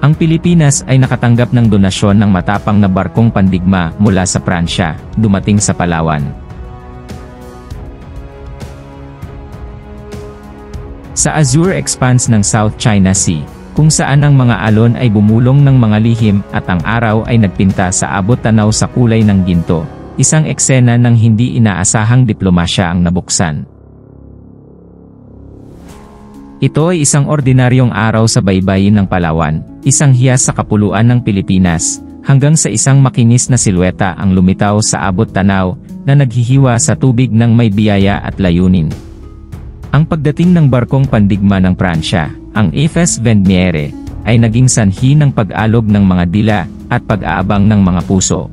Ang Pilipinas ay nakatanggap ng donasyon ng matapang na barkong pandigma mula sa Pransya, dumating sa Palawan. Sa azure expanse ng South China Sea, kung saan ang mga alon ay bumulong ng mga lihim at ang araw ay nagpinta sa abot tanaw sa kulay ng ginto, isang eksena ng hindi inaasahang diplomasya ang nabuksan. Ito ay isang ordinaryong araw sa baybayin ng Palawan, isang hiyas sa kapuluan ng Pilipinas, hanggang sa isang makinis na silweta ang lumitaw sa abot tanaw, na naghihiwa sa tubig ng may biyaya at layunin. Ang pagdating ng barkong pandigma ng Pransya, ang FS Vendmiaire, ay naging sanhi ng pag-alog ng mga dila, at pag-aabang ng mga puso.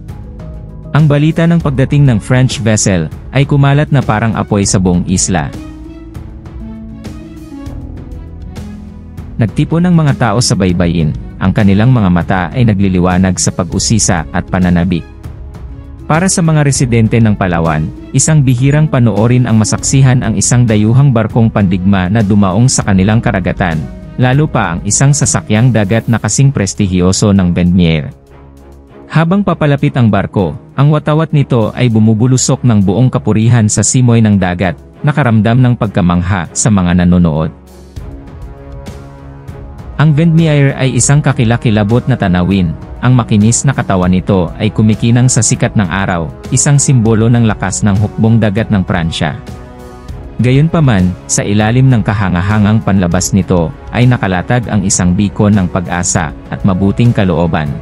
Ang balita ng pagdating ng French vessel, ay kumalat na parang apoy sa buong isla. Nagtipon ng mga tao sa baybayin, ang kanilang mga mata ay nagliliwanag sa pag-usisa at pananabik. Para sa mga residente ng Palawan, isang bihirang panoorin ang masaksihan ang isang dayuhang barkong pandigma na dumaong sa kanilang karagatan, lalo pa ang isang sasakyang dagat na kasing prestihiyoso ng Vendmiaire. Habang papalapit ang barko, ang watawat nito ay bumubulusok ng buong kapurihan sa simoy ng dagat, nakaramdam ng pagkamangha sa mga nanonood. Ang Vendmiaire ay isang kakilakilabot na tanawin. Ang makinis na katawan nito ay kumikinang sa sikat ng araw, isang simbolo ng lakas ng hukbong dagat ng Pransya. Gayunpaman, sa ilalim ng kahangahangang panlabas nito, ay nakalatag ang isang bikon ng pag-asa at mabuting kalooban.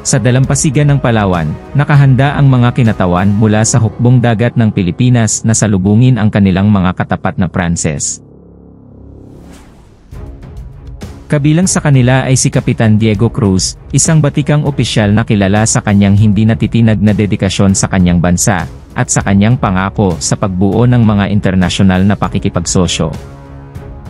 Sa dalampasigan ng Palawan, nakahanda ang mga kinatawan mula sa hukbong dagat ng Pilipinas na salubungin ang kanilang mga katapat na Pranses. Kabilang sa kanila ay si Kapitan Diego Cruz, isang batikang opisyal na kilala sa kanyang hindi natitinag na dedikasyon sa kanyang bansa, at sa kanyang pangako sa pagbuo ng mga internasyonal na pakikipagsosyo.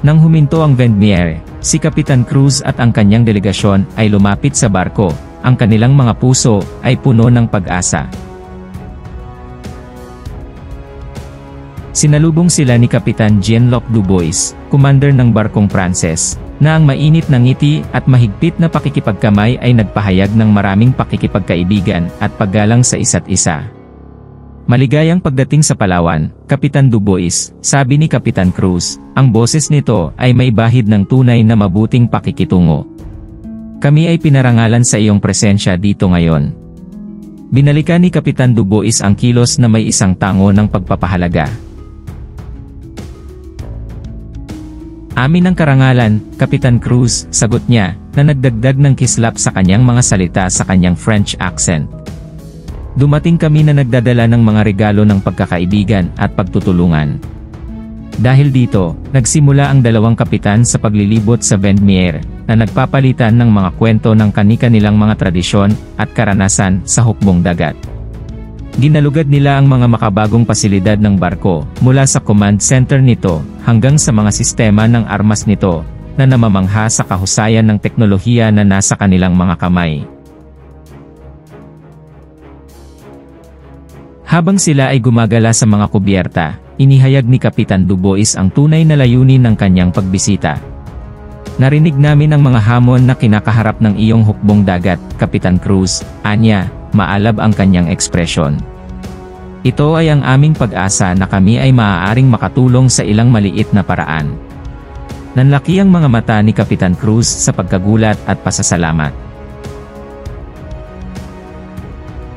Nang huminto ang Vendmiaire, si Kapitan Cruz at ang kanyang delegasyon ay lumapit sa barko, ang kanilang mga puso ay puno ng pag-asa. Sinalubong sila ni Kapitan Jean-Luc Dubois, commander ng barkong Pranses, na ang mainit na ngiti at mahigpit na pakikipagkamay ay nagpahayag ng maraming pakikipagkaibigan at paggalang sa isa't isa. Maligayang pagdating sa Palawan, Kapitan Dubois, sabi ni Kapitan Cruz, ang boses nito ay may bahid ng tunay na mabuting pakikitungo. Kami ay pinarangalan sa iyong presensya dito ngayon. Binalikan ni Kapitan Dubois ang kilos na may isang tango ng pagpapahalaga. Amin ang karangalan, Kapitan Cruz, sagot niya, na nagdagdag ng kislap sa kanyang mga salita sa kanyang French accent. Dumating kami na nagdadala ng mga regalo ng pagkakaibigan at pagtutulungan. Dahil dito, nagsimula ang dalawang kapitan sa paglilibot sa Vendmiaire, na nagpapalitan ng mga kwento ng kani-kanilang mga tradisyon at karanasan sa hukbong dagat. Ginalugad nila ang mga makabagong pasilidad ng barko, mula sa command center nito, hanggang sa mga sistema ng armas nito, na namamangha sa kahusayan ng teknolohiya na nasa kanilang mga kamay. Habang sila ay gumagala sa mga kubyerta, inihayag ni Kapitan Dubois ang tunay na layunin ng kanyang pagbisita. Narinig namin ang mga hamon na kinakaharap ng iyong hukbong dagat, Kapitan Cruz, anya, maalab ang kanyang ekspresyon. Ito ay ang aming pag-asa na kami ay maaaring makatulong sa ilang maliit na paraan. Nanlaki ang mga mata ni Kapitan Cruz sa pagkagulat at pasasalamat.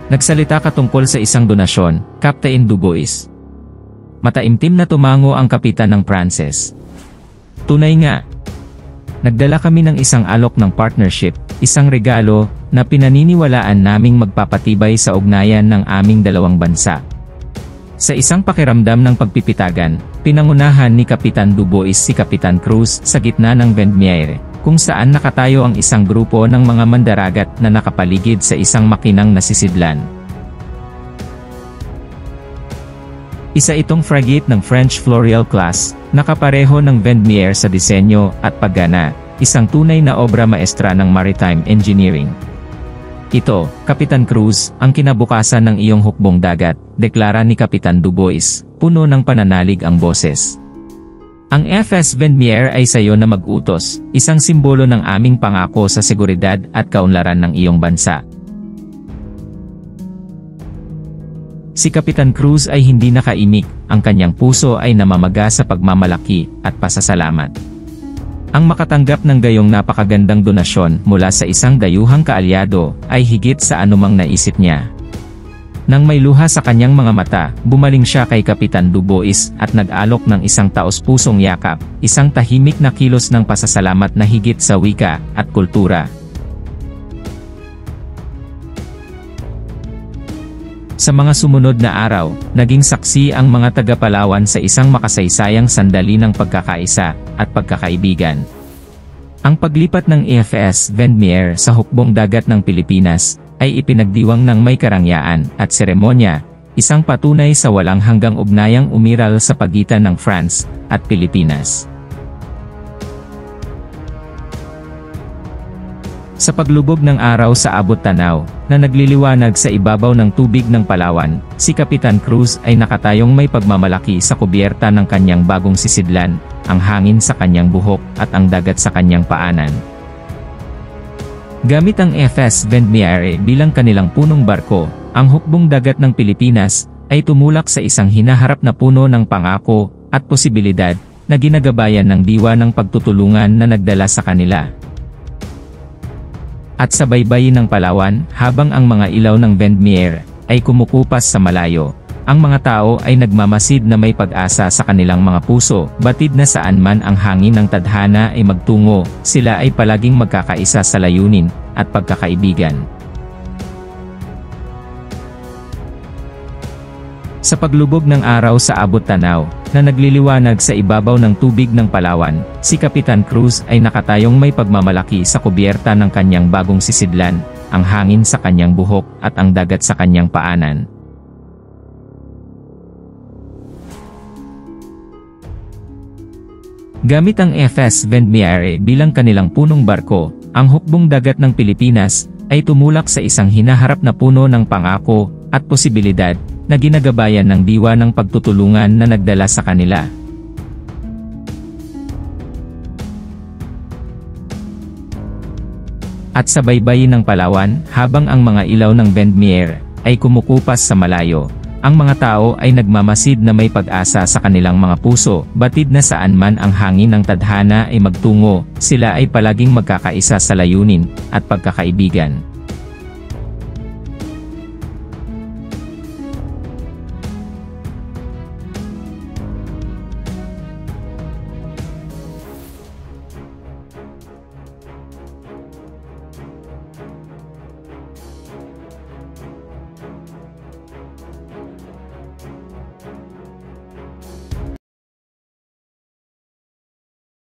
Nagsalita ka tungkol sa isang donasyon, Captain Dubois. Mataimtim na tumango ang kapitan ng Pranses. Tunay nga. Nagdala kami ng isang alok ng partnership, isang regalo, na pinaniniwalaan naming magpapatibay sa ugnayan ng aming dalawang bansa. Sa isang pakiramdam ng pagpipitagan, pinangunahan ni Kapitan Dubois si Kapitan Cruz sa gitna ng Vendmiaire, kung saan nakatayo ang isang grupo ng mga mandaragat na nakapaligid sa isang makinang nasisidlan. Isa itong frigate ng French Floreal class, nakapareho ng Vendmiaire sa disenyo at paggana, isang tunay na obra maestra ng maritime engineering. Ito, Kapitan Cruz, ang kinabukasan ng iyong hukbong dagat, deklara ni Kapitan Dubois, puno ng pananalig ang boses. Ang FS Vendmier ay sayo na mag-utos, isang simbolo ng aming pangako sa seguridad at kaunlaran ng iyong bansa. Si Kapitan Cruz ay hindi nakaimik, ang kanyang puso ay namamaga sa pagmamalaki at pasasalamat. Ang makatanggap ng gayong napakagandang donasyon mula sa isang dayuhang kaalyado ay higit sa anumang naisip niya. Nang may luha sa kanyang mga mata, bumaling siya kay Kapitan Dubois at nag-alok ng isang taos-pusong yakap, isang tahimik na kilos ng pasasalamat na higit sa wika at kultura. Sa mga sumunod na araw, naging saksi ang mga taga-Palawan sa isang makasaysayang sandali ng pagkakaisa at pagkakaibigan. Ang paglipat ng FS Vendmier sa hukbong dagat ng Pilipinas ay ipinagdiwang ng may karangyaan at seremonya, isang patunay sa walang hanggang ugnayang umiral sa pagitan ng France at Pilipinas. Sa paglubog ng araw sa abot tanaw, na nagliliwanag sa ibabaw ng tubig ng Palawan, si Kapitan Cruz ay nakatayong may pagmamalaki sa kubyerta ng kanyang bagong sisidlan, ang hangin sa kanyang buhok at ang dagat sa kanyang paanan. Gamit ang FS Vendmier bilang kanilang punong barko, ang hukbong dagat ng Pilipinas ay tumulak sa isang hinaharap na puno ng pangako at posibilidad na ginagabayan ng diwa ng pagtutulungan na nagdala sa kanila. At sa baybayin ng Palawan, habang ang mga ilaw ng Vendmier ay kumukupas sa malayo, ang mga tao ay nagmamasid na may pag-asa sa kanilang mga puso, batid na saan man ang hangin ng tadhana ay magtungo, sila ay palaging magkakaisa sa layunin at pagkakaibigan. Sa paglubog ng araw sa abot tanaw, na nagliliwanag sa ibabaw ng tubig ng Palawan, si Kapitan Cruz ay nakatayong may pagmamalaki sa kubyerta ng kanyang bagong sisidlan, ang hangin sa kanyang buhok at ang dagat sa kanyang paanan. Gamit ang FS Vendmier bilang kanilang punong barko, ang hukbong dagat ng Pilipinas ay tumulak sa isang hinaharap na puno ng pangako at posibilidad na ginagabayan ng diwa ng pagtutulungan na nagdala sa kanila. At sa baybayin ng Palawan, habang ang mga ilaw ng Vendmier ay kumukupas sa malayo, ang mga tao ay nagmamasid na may pag-asa sa kanilang mga puso, batid na saan man ang hangin ng tadhana ay magtungo, sila ay palaging magkakaisa sa layunin at pagkakaibigan.